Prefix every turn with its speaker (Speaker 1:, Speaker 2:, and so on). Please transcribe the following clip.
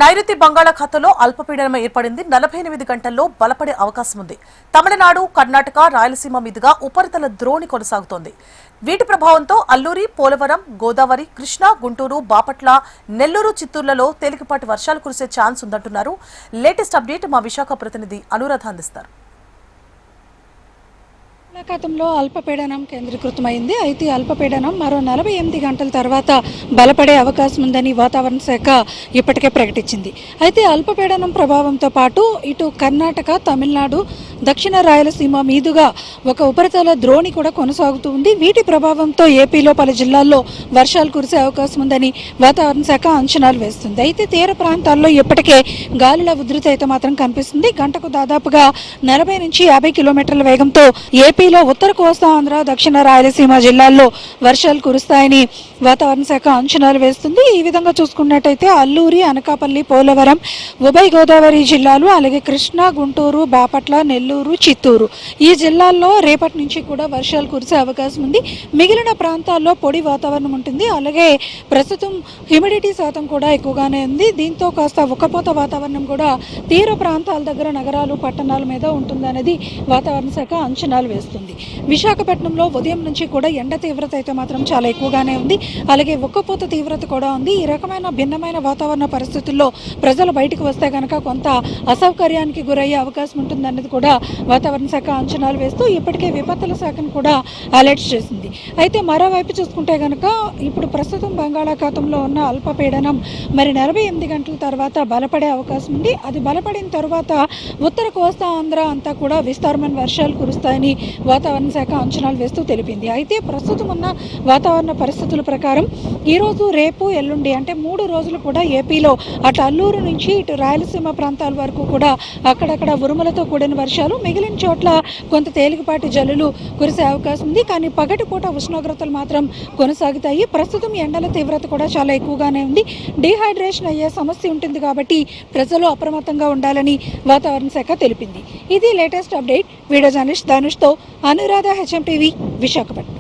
Speaker 1: నైరుతి బంగాళాఖాతంలో అల్పపీడనం ఏర్పడింది. 48 గంటల్లో బలపడే అవకాశం ఉంది. తమిళనాడు, కర్ణాటక, రాయలసీమ మీదుగా ఉపరితల ద్రోణి కొనసాగుతోంది. వీటి ప్రభావంతో అల్లూరి, పోలవరం, గోదావరి, కృష్ణా, గుంటూరు, బాపట్ల, నెల్లూరు, చిత్తూరులలో తేలికపాటి వర్షాలు కురిసే ఛాన్స్ ఉందంటున్నారు. లేటెస్ట్ అప్డేట్ మా విశాఖ ప్రతినిధి అనురాధ అందిస్తారు.
Speaker 2: బంగాళాఖాతంలో అల్పపీడనం కేంద్రీకృతమైంది. అయితే అల్పపీడనం మరో 48 గంటల తర్వాత బలపడే అవకాశం ఉందని వాతావరణ శాఖ ఇప్పటికే ప్రకటించింది. అయితే అల్పపీడనం ప్రభావంతో పాటు ఇటు కర్ణాటక, తమిళనాడు, దక్షిణ రాయలసీమ మీదుగా ఒక ఉపరితల ద్రోణి కూడా కొనసాగుతూ ఉంది. వీటి ప్రభావంతో ఏపీలో పలు జిల్లాల్లో వర్షాలు కురిసే అవకాశం ఉందని వాతావరణ శాఖ అంచనాలు వేస్తుంది. అయితే తీర ప్రాంతాల్లో ఇప్పటికే గాలుల ఉధృతి అయితే మాత్రం కనిపిస్తుంది. గంటకు దాదాపుగా 40 నుంచి 50 కిలోమీటర్ల వేగంతో ఏపీలో ఉత్తర కోస్తా ఆంధ్ర, దక్షిణ రాయలసీమ జిల్లాల్లో వర్షాలు కురుస్తాయని వాతావరణ శాఖ అంచనాలు వేస్తుంది. ఈ విధంగా చూసుకున్నట్టయితే అల్లూరి, అనకాపల్లి, పోలవరం, ఉభయ గోదావరి జిల్లాలు, అలాగే కృష్ణా, గుంటూరు, బాపట్ల, నెల్లూరు, చిత్తూరు ఈ జిల్లాల్లో రేపటి నుంచి కూడా వర్షాలు కురిసే అవకాశం ఉంది. మిగిలిన ప్రాంతాల్లో పొడి వాతావరణం ఉంటుంది. అలాగే ప్రస్తుతం హ్యూమిడిటీ శాతం కూడా ఎక్కువగానే ఉంది. దీంతో కాస్త ఉక్కపోత వాతావరణం కూడా తీర ప్రాంతాల దగ్గర నగరాలు, పట్టణాల మీద ఉంటుందనేది వాతావరణ శాఖ అంచనాలు వేస్తుంది. విశాఖపట్నంలో ఉదయం నుంచి కూడా ఎండ తీవ్రత అయితే మాత్రం చాలా ఎక్కువగానే ఉంది. అలాగే ఉక్కపోత తీవ్రత కూడా ఉంది. ఈ రకమైన భిన్నమైన వాతావరణ పరిస్థితుల్లో ప్రజలు బయటకు వస్తే కనుక కొంత అసౌకర్యానికి గురయ్యే అవకాశం ఉంటుందన్నది కూడా వాతావరణ శాఖ అంచనాలు వేస్తూ ఇప్పటికే విపత్తుల శాఖను కూడా అలర్ట్ చేసింది. అయితే మరోవైపు చూసుకుంటే కనుక ఇప్పుడు ప్రస్తుతం బంగాళాఖాతంలో ఉన్న అల్పపీడనం మరి 48 గంటల తర్వాత బలపడే అవకాశం ఉంది. అది బలపడిన తర్వాత ఉత్తర కోస్తా ఆంధ్ర అంతా కూడా విస్తారమైన వర్షాలు కురుస్తాయని వాతావరణ శాఖ అంచనాలు వేస్తూ తెలిపింది. అయితే ప్రస్తుతం ఉన్న వాతావరణ పరిస్థితుల ప్రకారం ఈరోజు, రేపు, ఎల్లుండి అంటే 3 రోజులు కూడా ఏపీలో అటు అల్లూరు నుంచి ఇటు రాయలసీమ ప్రాంతాల వరకు కూడా అక్కడక్కడ ఉరుములతో కూడిన వర్షాలు, మిగిలిన చోట్ల కొంత తేలికపాటి జల్లులు కురిసే అవకాశం ఉంది. కానీ పగటిపూట ఉష్ణోగ్రతలు మాత్రం కొనసాగుతాయి. ప్రస్తుతం ఎండల తీవ్రత కూడా చాలా ఎక్కువగానే ఉంది. డీహైడ్రేషన్ అయ్యే సమస్య ఉంటుంది కాబట్టి ప్రజలు అప్రమత్తంగా ఉండాలని వాతావరణ శాఖ తెలిపింది. ఇది లేటెస్ట్ అప్డేట్. వీడియో జర్నలిస్ట్ ధనుష్తో అనురాధ, HM టీవీ, విశాఖపట్నం.